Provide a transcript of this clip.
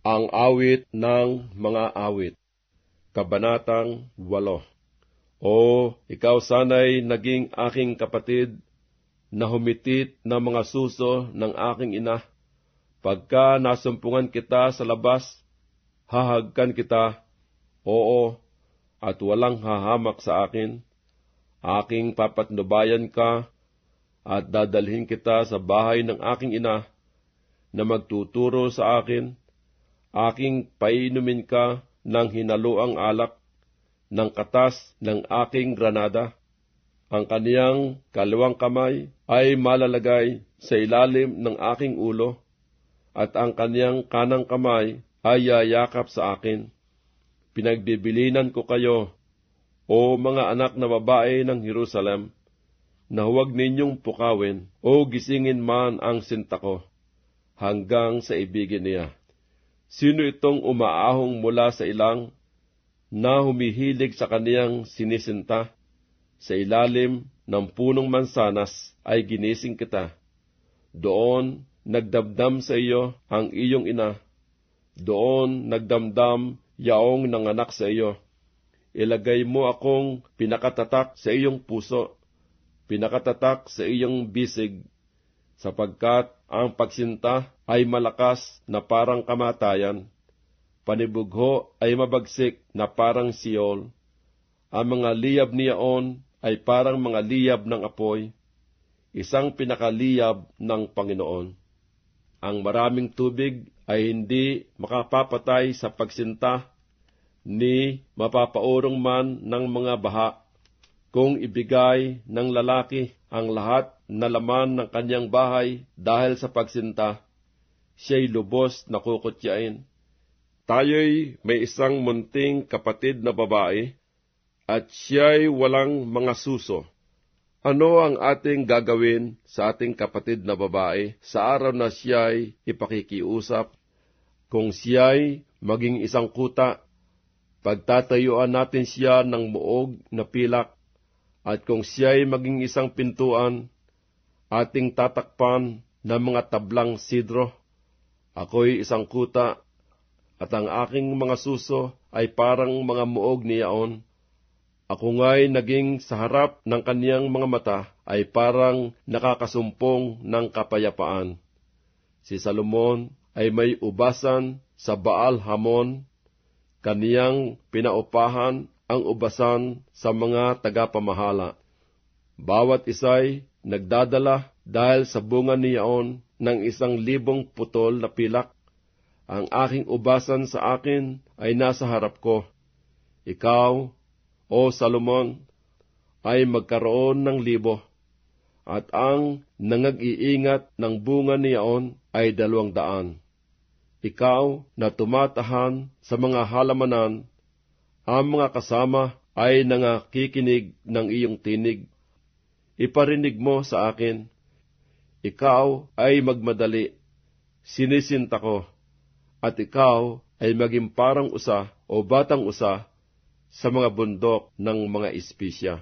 Ang awit ng mga awit, Kabanatang 8. O, ikaw sana'y naging aking kapatid, na humitit ng mga suso ng aking ina. Pagka nasumpungan kita sa labas, hahagkan kita, oo, at walang hahamak sa akin. Aking papatnubayan ka, at dadalhin kita sa bahay ng aking ina, na magtuturo sa akin. Aking painumin ka ng hinaluang alak, ng katas ng aking granada. Ang kaniyang kaliwang kamay ay malalagay sa ilalim ng aking ulo, at ang kaniyang kanang kamay ay yayakap sa akin. Pinagbibilinan ko kayo, o mga anak na babae ng Jerusalem, na huwag ninyong pukawin o gisingin man ang sinta ko, hanggang sa ibigin niya. Sino itong umaahong mula sa ilang, na humihilig sa kaniyang sinisinta? Sa ilalim ng punong mansanas ay ginising kita. Doon nagdamdam sa iyo ang iyong ina. Doon nagdamdam yaong nanganak sa iyo. Ilagay mo akong pinakatatak sa iyong puso, pinakatatak sa iyong bisig, sapagkat ang pagsinta ay malakas na parang kamatayan. Panibugho ay mabagsik na parang Siol. Ang mga liyab niyaon ay parang mga liyab ng apoy, isang pinakaliyab ng Panginoon. Ang maraming tubig ay hindi makapapatay sa pagsinta, ni mapapaurong man ng mga baha. Kung ibigay ng lalaki ang lahat na laman ng kanyang bahay dahil sa pagsinta, siya'y lubos na kukutyain. Tayo'y may isang munting kapatid na babae, at siya'y walang mga suso. Ano ang ating gagawin sa ating kapatid na babae sa araw na siya'y ipakikiusap? Kung siya'y maging isang kuta, pagtatayuan natin siya ng muog na pilak, at kung siya'y maging isang pintuan, ating tatakpan ng mga tablang sidro. Ako'y isang kuta, at ang aking mga suso ay parang mga muog niyaon. Ako nga'y naging sa harap ng kaniyang mga mata ay parang nakakasumpong ng kapayapaan. Si Salomon ay may ubasan sa Baal Hamon, kaniyang pinaupahan ang ubasan sa mga tagapamahala. Bawat isa'y nagdadala dahil sa bunga niyaon ng 1,000 putol na pilak. Ang aking ubasan sa akin ay nasa harap ko. Ikaw, o Salomon, ay magkaroon ng 1,000, at ang nangag-iingat ng bunga niyaon ay 200. Ikaw na tumatahan sa mga halamanan, ang mga kasama ay nangakikinig ng iyong tinig. Iparinig mo sa akin, ikaw ay magmadali, sinisinta ko, at ikaw ay maging parang usa o batang usa sa mga bundok ng mga espesya.